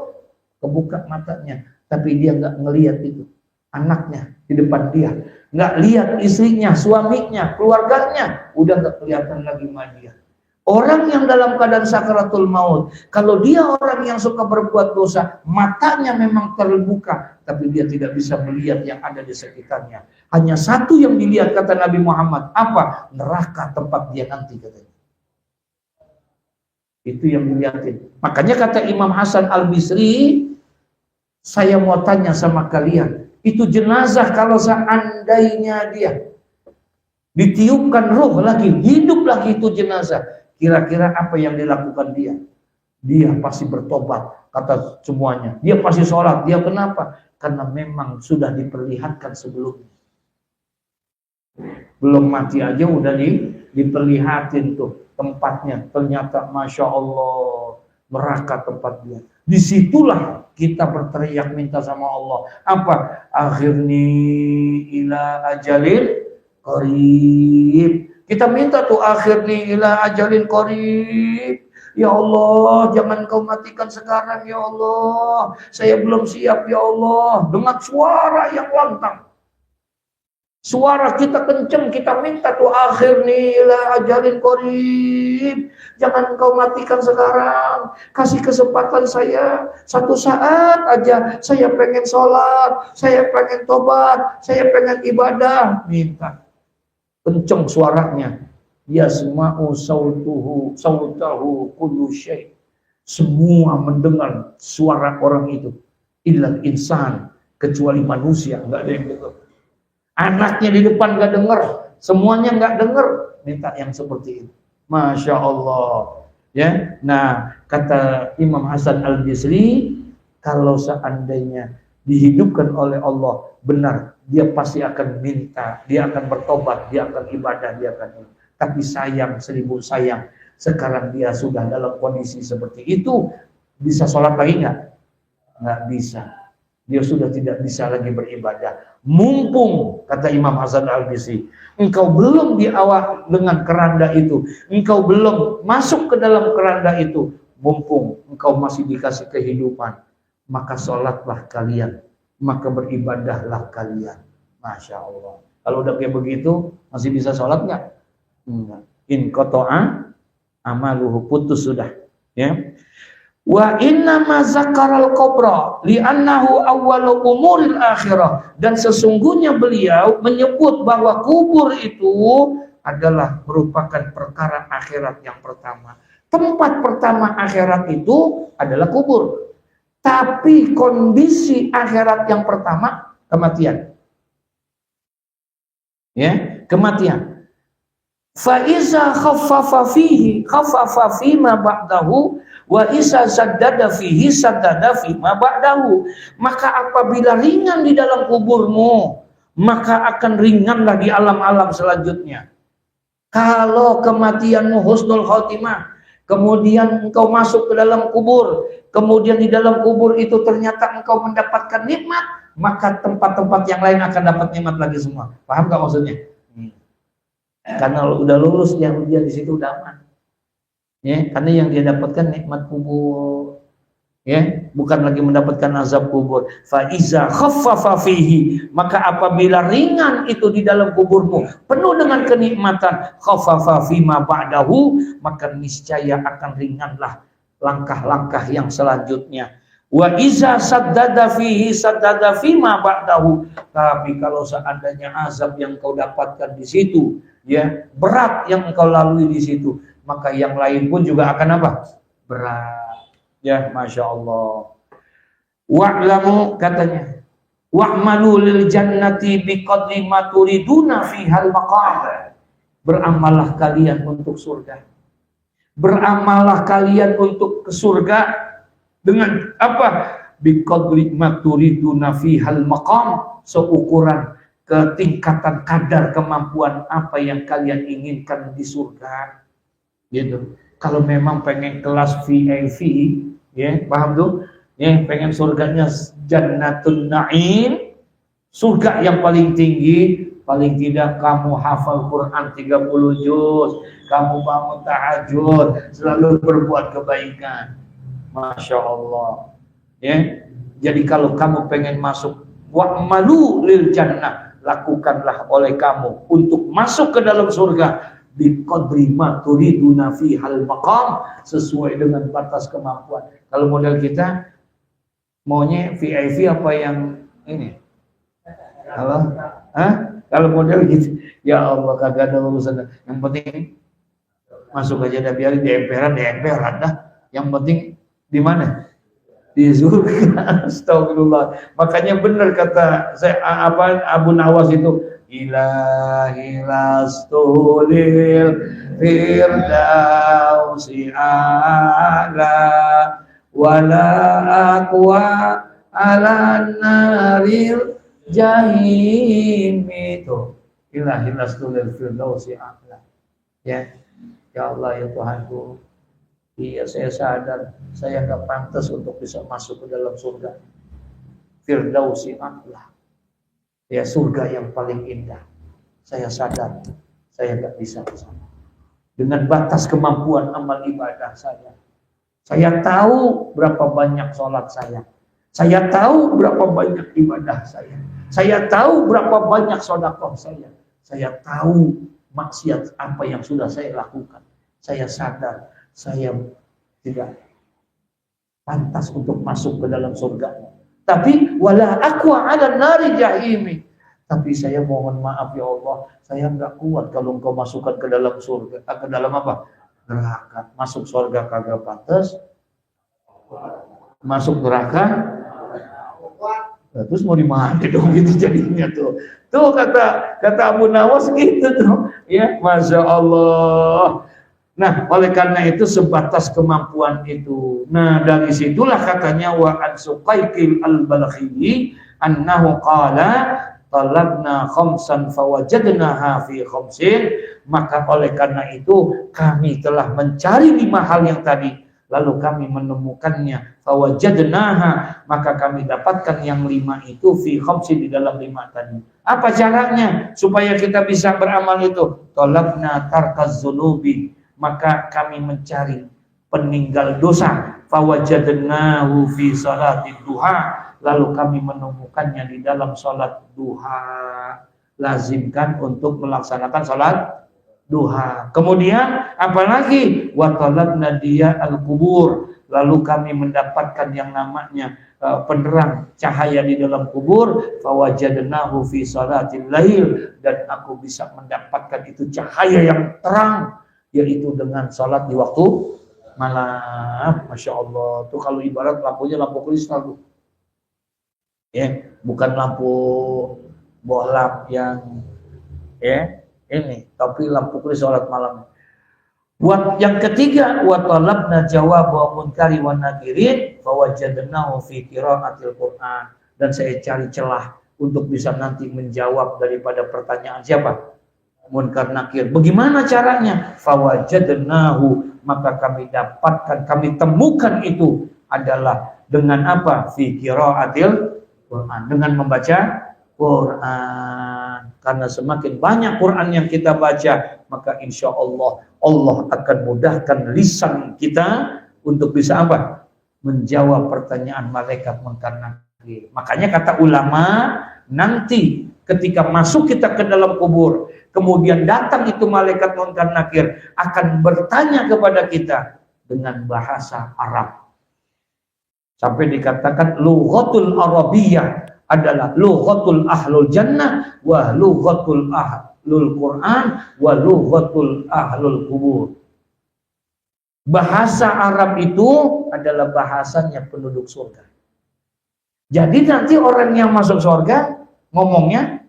Kebuka matanya. Tapi dia nggak ngelihat itu. Anaknya di depan dia. Nggak lihat istrinya, suaminya, keluarganya. Udah nggak kelihatan lagi sama dia. Orang yang dalam keadaan sakaratul maut, kalau dia orang yang suka berbuat dosa, matanya memang terbuka, tapi dia tidak bisa melihat yang ada di sekitarnya. Hanya satu yang dilihat, kata Nabi Muhammad, apa? Neraka tempat dia nanti, katanya. Itu yang dilihatin. Makanya kata Imam Hasan Al-Bisri, saya mau tanya sama kalian, itu jenazah kalau seandainya dia ditiupkan roh lagi, hidup lagi itu jenazah, kira-kira apa yang dilakukan dia? Dia pasti bertobat, kata semuanya. Dia pasti sholat. Dia kenapa? Karena memang sudah diperlihatkan sebelumnya. Belum mati aja udah diperlihatin tuh tempatnya. Ternyata Masya Allah, neraka tempat dia. Disitulah kita berteriak minta sama Allah. Apa? Akhirni ila ajalin qarib. Kita minta tuh akhirni ila ajalin qarib. Ya Allah, jangan kau matikan sekarang ya Allah. Saya belum siap ya Allah. Dengan suara yang lantang. Suara kita kenceng, kita minta tuh akhirni ila ajalin qarib. Jangan kau matikan sekarang. Kasih kesempatan saya. Satu saat aja saya pengen sholat, saya pengen tobat, saya pengen ibadah. Minta. Kenceng suaranya. Yasma'u sautahu kullu syai'. Semua mendengar suara orang itu. Illal insan, kecuali manusia, enggak ada yang dengar. Anaknya di depan enggak dengar, semuanya enggak dengar. Minta yang seperti itu. Masya Allah. Ya. Nah, kata Imam Hasan Al-Bisri, kalau seandainya dihidupkan oleh Allah, benar, dia pasti akan minta, dia akan bertobat, dia akan ibadah, dia akan. Tapi sayang, seribu sayang, sekarang dia sudah dalam kondisi seperti itu, bisa sholat lagi nggak? Nggak bisa. Dia sudah tidak bisa lagi beribadah. Mumpung, kata Imam Hasan Al-Bisri, engkau belum diawak dengan keranda itu, engkau belum masuk ke dalam keranda itu, mumpung engkau masih dikasih kehidupan, maka sholatlah kalian, maka beribadahlah kalian. Masya Allah. Kalau udah kayak begitu, masih bisa sholat nggak? Enggak. In qata'a amaluhu, putus sudah. Ya. Wa inna ma zakaral qabra li'annahu awwalu umuril akhirah. Dan sesungguhnya beliau menyebut bahwa kubur itu adalah merupakan perkara akhirat yang pertama. Tempat pertama akhirat itu adalah kubur. Tapi kondisi akhirat yang pertama kematian. Ya, kematian. Fa iza khaffafa fi ma ba'dahu wa iza saddada fihi saddada fi ma ba'dahu. Maka apabila ringan di dalam kuburmu, maka akan ringanlah di alam-alam selanjutnya. Kalau kematianmu husnul khotimah, kemudian engkau masuk ke dalam kubur, kemudian di dalam kubur itu ternyata engkau mendapatkan nikmat, maka tempat-tempat yang lain akan dapat nikmat lagi semua. Paham gak maksudnya? Karena udah lulus yang ujian di situ udah aman. Ya, karena yang dia dapatkan nikmat kubur. Ya, bukan lagi mendapatkan azab kubur. Fa iza khaffafa fihi, maka apabila ringan itu di dalam kuburmu, penuh dengan kenikmatan, khaffafa fima ba'dahu, maka niscaya akan ringanlah langkah-langkah yang selanjutnya. Wa iza saddada fihi saddada fima ba'dahu. Tapi kalau seandainya azab yang kau dapatkan di situ, ya, berat yang engkau lalui di situ, maka yang lain pun juga akan apa? Berat. Ya, Masya Allah. Wa'lamu, katanya, wa'malu lil jannati biqadri ma turiduna fihal maqam. Beramallah kalian untuk surga. Beramallah kalian untuk ke surga dengan apa? Biqadri ma turiduna fihal maqam, seukuran ketingkatan kadar kemampuan apa yang kalian inginkan di surga. Gitu. Kalau memang pengen kelas VIP, ya, paham tuh? pengen surganya Jannatun Na'im, surga yang paling tinggi. Paling tidak kamu hafal Quran 30 juz, kamu bangun tahajud, selalu berbuat kebaikan. Masya Allah. Ya. Jadi kalau kamu pengen masuk wa'malu lil jannah, lakukanlah oleh kamu untuk masuk ke dalam surga bi qadri ma turiduna fi hal maqam, sesuai dengan batas kemampuan. Kalau model kita maunya VIP apa yang ini? Halo? Hah? Kalau model gitu, ya Allah kagak ada urusan. Yang penting masuk aja dah, biarin di emperan dah. Yang penting di mana? Di surga. Astagfirullah. Makanya benar kata saya Abu Nawas itu, ilahi lastulil firdausi ala wala aqwa ala naril jahim. Itu ilahi lastulil firdausi ala. Ya Allah ya Tuhanku, iya saya sadar saya nggak pantas untuk bisa masuk ke dalam surga firdausi a'la, ya surga yang paling indah. Saya sadar saya nggak bisa ke sana dengan batas kemampuan amal ibadah saya. Saya tahu berapa banyak sholat saya tahu berapa banyak ibadah saya tahu berapa banyak sedekah saya tahu maksiat apa yang sudah saya lakukan. Saya sadar saya tidak pantas untuk masuk ke dalam surga. Tapi wala aqwa 'ala nari jahimi. Tapi saya mohon maaf ya Allah, saya enggak kuat kalau engkau masukkan ke dalam surga. Ke dalam apa? Neraka. Masuk surga kagak pantas. Masuk neraka terus mau dimana dong gitu jadinya tuh. Tuh kata Abu Nawas gitu tuh. Ya, Masya Allah. Nah, oleh karena itu sebatas kemampuan itu. Nah, dari situlah katanya wa an Suqaiqil al-Balkhi annahu qala talabna khamsan fawajadnaha fi khamsin. Maka oleh karena itu kami telah mencari 5 hal yang tadi, lalu kami menemukannya fawajadnaha, maka kami dapatkan yang 5 itu fi khamsin, di dalam 5 tadi. Apa caranya supaya kita bisa beramal itu? Talabna tarkaz dzunubi, maka kami mencari peninggal dosa. Fawajadnahu fi salatid duha, lalu kami menemukannya di dalam salat duha. Lazimkan untuk melaksanakan salat duha. Kemudian apalagi wa talabna diya al-kubur, lalu kami mendapatkan yang namanya penerang cahaya di dalam kubur. Fawajadnahu fi salatil lail, dan aku bisa mendapatkan itu cahaya yang terang, yaitu dengan salat di waktu malam. Masya Allah. Tuh kalau ibarat lampunya lampu kristal tuh. Ya, bukan lampu bohlam yang ini, tapi lampu kristal salat malam. Yang ketiga, wa talabna jawab wa munkari wa nakirin fawajadnahu fi qiraatil Qur'an, dan saya cari celah untuk bisa nanti menjawab daripada pertanyaan siapa? Munkar nakir. Bagaimana caranya? Fawajadnahu, maka kami dapatkan, kami temukan itu adalah dengan apa? Fi qiraatil Qur'an, dengan membaca Quran. Karena semakin banyak Quran yang kita baca, maka insya Allah Allah akan mudahkan lisan kita untuk bisa apa? Menjawab pertanyaan malaikat munkar nakir. Makanya kata ulama, nanti ketika masuk kita ke dalam kubur, kemudian datang itu malaikat munkar nakir, akan bertanya kepada kita dengan bahasa Arab. Sampai dikatakan lughatul Arabiyyah adalah lughatul ahlul jannah wa lughatul ahlul Quran wa lughatul ahlul kubur. Bahasa Arab itu adalah bahasanya penduduk surga. Jadi nanti orang yang masuk surga ngomongnya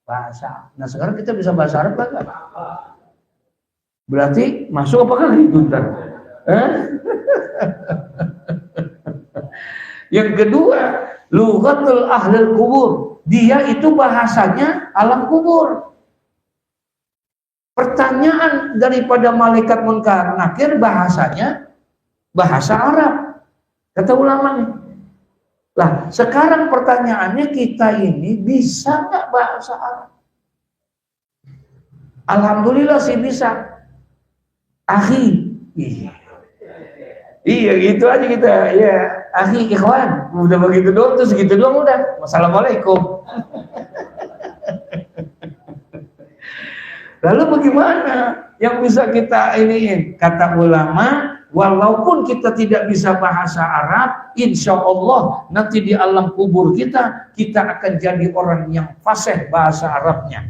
bahasa. Nah sekarang kita bisa bahasa Arab kan? Berarti masuk apakah itu ntar? Yang kedua, lughatul ahlul kubur. Dia itu bahasanya alam kubur. Pertanyaan daripada malaikat munkar nakir bahasanya bahasa Arab. Kata ulama nih, Lah, sekarang pertanyaannya, kita ini bisa nggak bahasa Arab? Alhamdulillah sih bisa. Akhi. Iya gitu aja kita. Ya, akhi, ikhwan. Udah begitu doang, terus segitu doang udah. Wassalamualaikum. Lalu bagaimana yang bisa kita iniin? Kata ulama, walaupun kita tidak bisa bahasa Arab, insya Allah nanti di alam kubur kita akan jadi orang yang fasih bahasa Arabnya.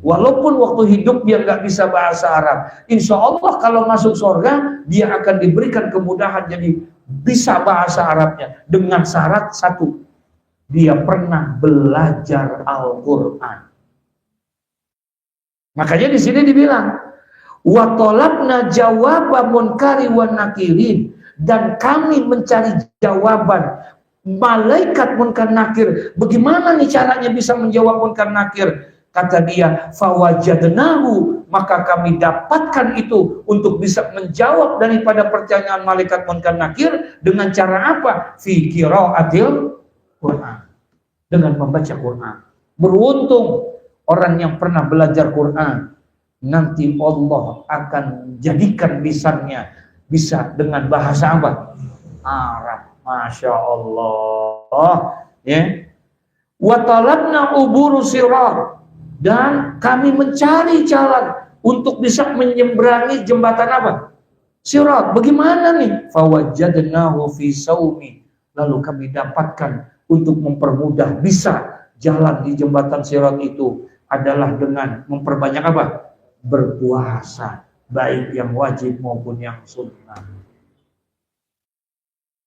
Walaupun waktu hidup dia nggak bisa bahasa Arab, insya Allah kalau masuk surga dia akan diberikan kemudahan jadi bisa bahasa Arabnya dengan syarat satu, dia pernah belajar Al-Quran. Makanya di sini dibilang, wa talabna jawaba munkari wa nakirin, dan kami mencari jawaban malaikat munkar nakir. Bagaimana nih caranya bisa menjawab munkar nakir? Kata dia, fawajadnahu, maka kami dapatkan itu untuk bisa menjawab daripada pertanyaan malaikat munkar nakir dengan cara apa? Fi qiraatil Quran, dengan membaca Quran. Beruntung orang yang pernah belajar Quran, nanti Allah akan jadikan lisannya bisa dengan bahasa apa? Arab. Masya Allah. Ya. Wa talabna uburu sirat, dan kami mencari jalan untuk bisa menyeberangi jembatan apa? Sirat. Bagaimana nih? Fawajadnahu fi saumi, lalu kami dapatkan untuk mempermudah bisa jalan di jembatan sirat itu adalah dengan memperbanyak apa? Berpuasa, baik yang wajib maupun yang sunnah.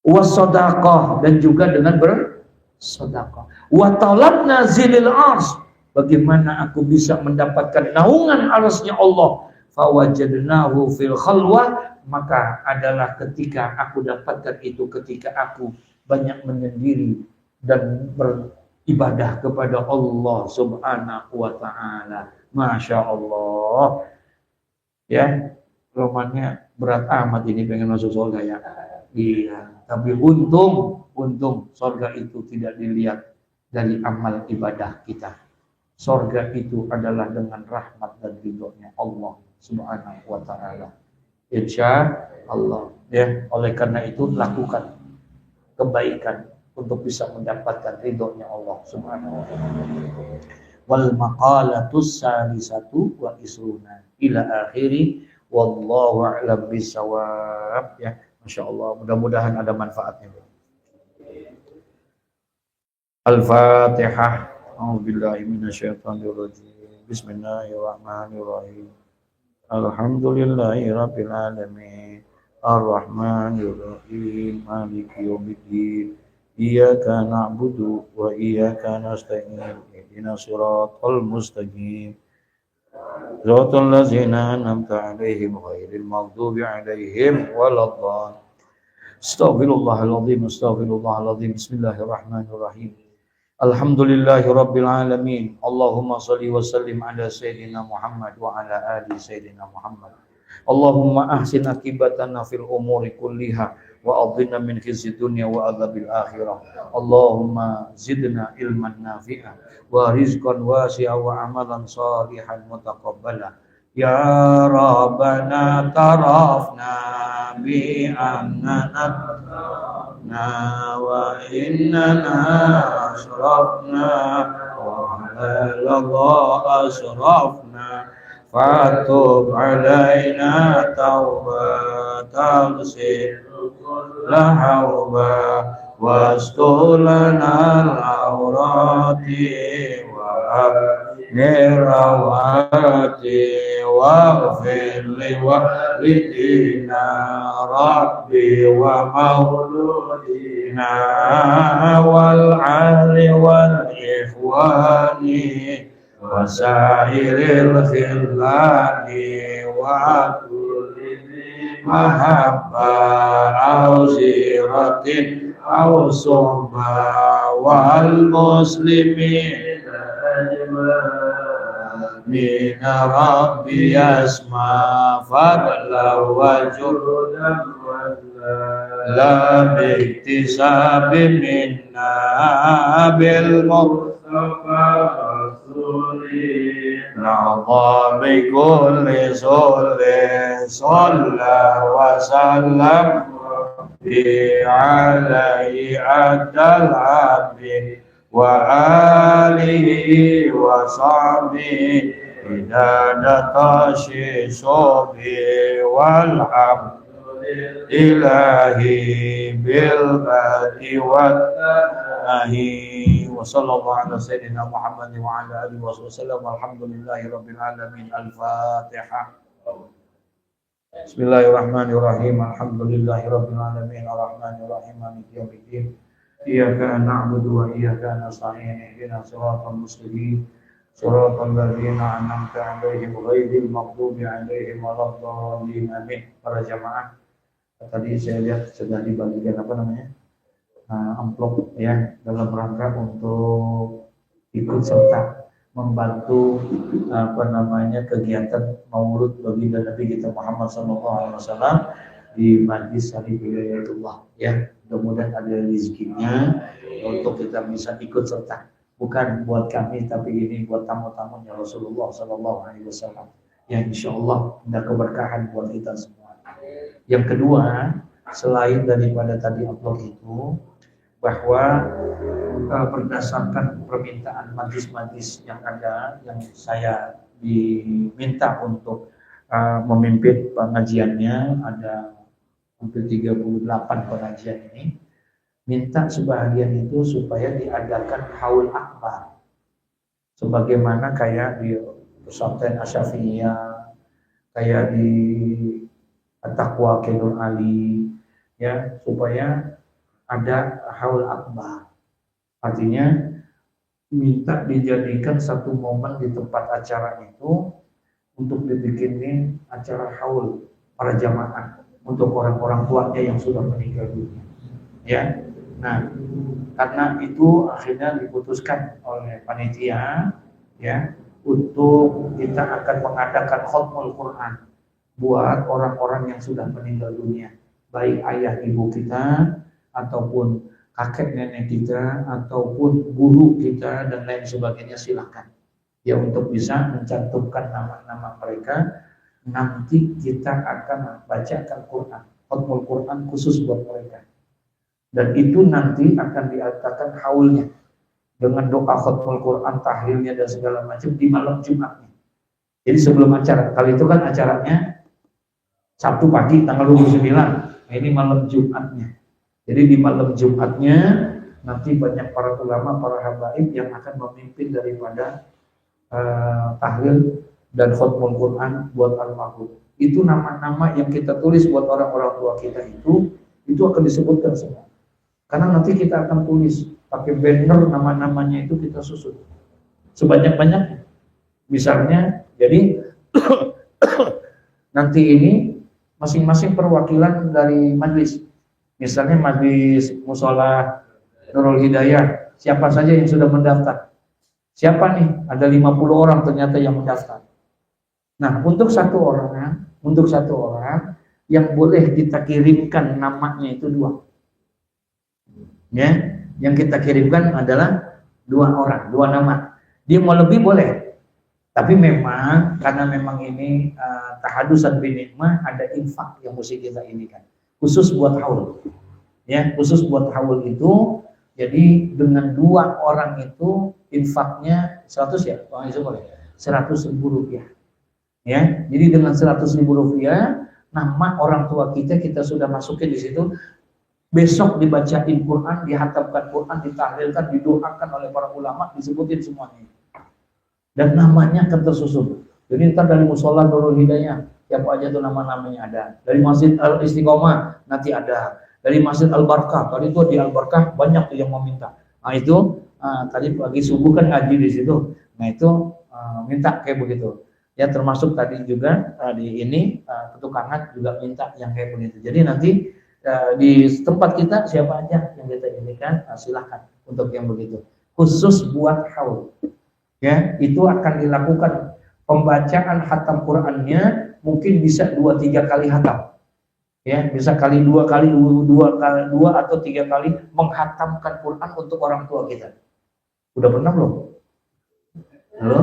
Wasodaqah, dan juga dengan bersedekah. Wa talabna zilil ars, bagaimana aku bisa mendapatkan naungan arsy-Nya Allah? Fawajadnahu fil khalwah, maka adalah ketika aku dapatkan itu ketika aku banyak menyendiri dan beribadah kepada Allah Subhanahu wa ta'ala. Masya Allah. Ya, romannya berat amat ini pengen masuk surga ya. Iya, tapi untung surga itu tidak dilihat dari amal ibadah kita. Surga itu adalah dengan rahmat dan ridhonya Allah Subhanahu wa ta'ala. Insya Allah. Ya, oleh karena itu lakukan kebaikan untuk bisa mendapatkan ridhonya Allah Subhanahu wa ta'ala. Wal maqalatus salisatu wa isruna ila akhiri, wallahu a'lam bisawab. Ya, Masya Allah, mudah-mudahan ada manfaatnya. Al-Fatihah. A'udzubillahi minasyaitonir rajim. Bismillahirrahmanirrahim. Alhamdulillahi rabbil alamin. Ar-Rahmanir Rahim. Maliki yaumiddin. Iyyaka na'budu wa iyyaka nasta'in. Ihdinas siratal mustaqim. Shiratal ladzina an'amta 'alaihim ghairil maghdubi 'alaihim waladdallin. Astaghfirullahaladzim. Bismillahirrahmanirrahim. Alhamdulillahirabbil alamin. Allahumma shalli wa sallim ala sayyidina Muhammad wa ala ali sayyidina Muhammad. Allahumma ahsin akibatana fil umuri kulliha wa adhina min khizyi dunya wa adzabil akhirah. Allahumma zidna ilman nafi'a wa rizqan wasi'a wa amalan salihan mutaqabbala. Ya Rabbana tarafna bi annana wa innana asrafna wa ala asrafna fatub alaina taubatan la hawba wastulana al-awrati wa nirawati waghfir li walidina rabbi wa mauludina wal ali wal ikhwani wa sa'iril khillani wa kulli mahabba awziratin awsumba wal muslimin Mina Rabbi asma fadla wa jurdan wa la bihtisabi minna bil Mustafa Rasulih na'adha bi kulli sulli salla wa sallam bi alaihi adal abdi wa alihi wa sahbihi idadata syisobi wal ilahi bil badi wa nahi wa sallallahu ala sayyidina Muhammad wa ala alihi wa sallam walhamdulillahi rabbil alamin. Al-Fatihah. Bismillahirrahmanirrahim. Alhamdulillahi rabbil alamin arrahmanir rahim maliki yaumiddin iyyaka na'budu wa iyyaka nasta'in ihdinas siratal mustaqim siratal ladzina an'amta 'alaihim ghairil maghdubi 'alaihim waladdallin amin. Para jamaah, tadi saya lihat sudah dibagikan amplop ya dalam rangka untuk ikut serta membantu kegiatan Maulud baginda Nabi kita Muhammad SAW di Majlis Syarif Hidayatullah ya. Mudah-mudahan ada rezekinya untuk kita bisa ikut serta. Bukan buat kami, tapi ini buat tamu-tamunya Rasulullah SAW. Ya insya Allah ada keberkahan buat kita semua. Yang kedua, selain daripada tadi amplop itu, bahwa berdasarkan permintaan majlis-majlis yang ada, yang saya diminta untuk memimpin pengajiannya, ada hampir 38 pengajian ini, minta sebahagian itu supaya diadakan haul akbar sebagaimana kayak di pesantren Asy-Syafi'iyah, kayak di At-Taqwa Kedul Ali ya, supaya ada haul akbar. Artinya minta dijadikan satu momen di tempat acara itu untuk dibikinin acara haul para jamaah untuk orang-orang tuanya yang sudah meninggal dunia ya. Nah, karena itu akhirnya diputuskan oleh panitia ya untuk kita akan mengadakan khatmul Quran buat orang-orang yang sudah meninggal dunia, baik ayah ibu kita ataupun kakek nenek kita ataupun guru kita dan lain sebagainya. Silakan ya untuk bisa mencantumkan nama-nama mereka. Nanti kita akan bacakan Quran, khatmul Quran khusus buat mereka. Dan itu nanti akan diadakan haulnya dengan doa khatmul Quran, tahlilnya dan segala macam di malam Jumatnya. Jadi sebelum acara, kali itu kan acaranya Sabtu pagi tanggal 29. Nah, ini malam Jumatnya. Jadi di malam Jumatnya nanti banyak para ulama, para habaib yang akan memimpin daripada tahlil dan khatmul Quran buat almarhum. Itu nama-nama yang kita tulis buat orang-orang tua kita itu akan disebutkan semua. Karena nanti kita akan tulis pakai banner nama-namanya itu kita susun sebanyak-banyaknya. Misalnya, jadi nanti ini masing-masing perwakilan dari majlis. Misalnya majlis Mushola Nurul Hidayah, siapa saja yang sudah mendaftar? Siapa nih? Ada 50 orang ternyata yang mendaftar. Nah, untuk satu orang yang boleh kita kirimkan namanya itu 2. Ya, yang kita kirimkan adalah 2 orang, 2 nama. Dia mau lebih boleh. Tapi memang karena memang ini tahadusan binikmah, ada infak yang mesti kita inikan. Khusus buat haul. Ya, khusus buat haul itu. Jadi dengan 2 orang itu infaknya 100 ya, Bang Isu boleh. 100.000 rupiah. Ya, jadi dengan 100.000 rupiah nama orang tua kita sudah masukin di situ. Besok dibacain Quran, dihatamkan Quran, ditahlilkan, didoakan oleh para ulama, disebutin semuanya. Dan namanya akan tersusun. Jadi ntar dari Mushola Nurul Hidayah, siapa aja tuh nama-namanya ada. Dari Masjid Al-Istiqomah nanti ada. Dari Masjid Al-Barkah, tadi tuh di Al-Barkah banyak tuh yang mau minta. Nah itu tadi pagi subuh kan ngaji di situ. Nah itu minta kayak begitu. Ya termasuk tadi juga di ini Petukangan juga minta yang kayak begitu. Jadi nanti di tempat kita siapa aja yang kita inikan, silahkan untuk yang begitu. Khusus buat haul. Ya, itu akan dilakukan pembacaan khatam Qur'annya mungkin bisa 2-3 kali khatam. Ya, bisa dua atau tiga kali menghatamkan Quran untuk orang tua kita. Udah pernah belum? Halo?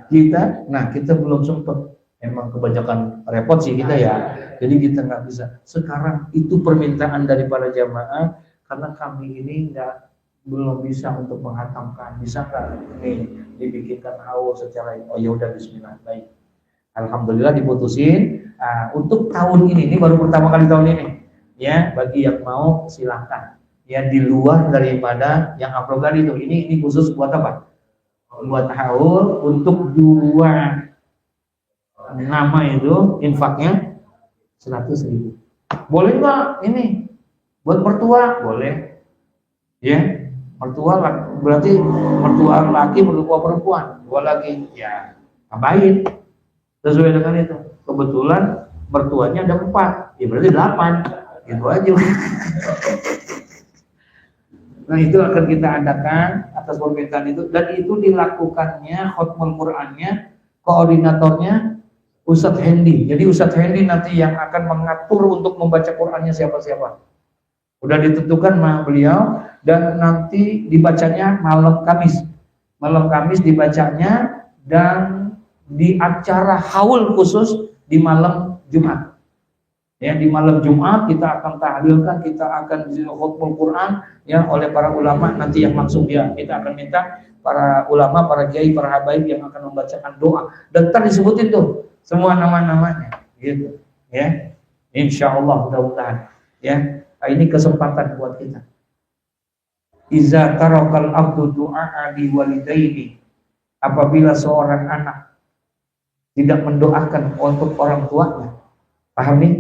kita belum sempat. Emang kebanyakan repot sih kita ya. Jadi kita nggak bisa. Sekarang itu permintaan dari para jamaah karena kami ini belum bisa untuk menghatamkan. Bisa nggak nih dibikinkan haul secara ini? Oh ya udah, Bismillah. Baik. Alhamdulillah diputusin. Untuk tahun ini baru pertama kali tahun ini. Ya, bagi yang mau silahkan. Ya, di luar daripada yang upload tadi itu. Ini khusus buat apa? Buat haul untuk 2 nama itu infaknya 100.000. Boleh nggak ini buat mertua? Boleh. Ya, mertua berarti mertua laki, mertua perempuan. Dua lagi, ya tambahin sesuai dengan itu. Kebetulan mertuanya ada 4, ya berarti 8. Gitu aja. Nah, itu akan kita adakan atas permintaan itu, dan itu dilakukannya khotmul Qur'annya, koordinatornya Ustadz Hendy. Jadi Ustadz Hendy nanti yang akan mengatur untuk membaca Qur'annya siapa-siapa. Udah ditentukan sama beliau, dan nanti dibacanya malam Kamis. Malam Kamis dibacanya, dan di acara haul khusus di malam Jumat. Ya, di malam Jumat kita akan tahlilkan, kita akan khutbah Quran ya oleh para ulama nanti yang langsung dia. Kita akan minta para ulama, para kiai, para habaib yang akan membacakan doa, dan ntar disebutin tuh semua nama-namanya gitu ya. Insyaallah, mudah-mudahan ya. Ini kesempatan buat kita. Iza tarakal abdu du'a li walidaini, apabila seorang anak tidak mendoakan untuk orang tuanya, paham nih?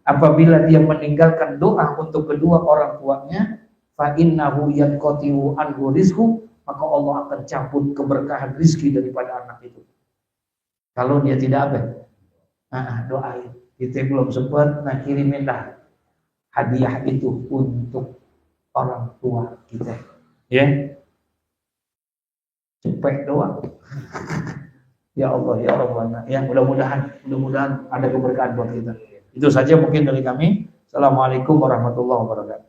Apabila dia meninggalkan doa untuk kedua orang tuanya, fa innahu yanqati'u anhu rizqu, maka Allah akan cabut keberkahan rizki daripada anak itu. Kalau dia tidak doain. Kita belum sempat, kirimin dah hadiah itu untuk orang tua kita. Ya. Cepet doa. Ya Allah, ya Rabbana. Ya, mudah-mudahan ada keberkahan buat kita. Itu saja mungkin dari kami. Assalamualaikum warahmatullahi wabarakatuh.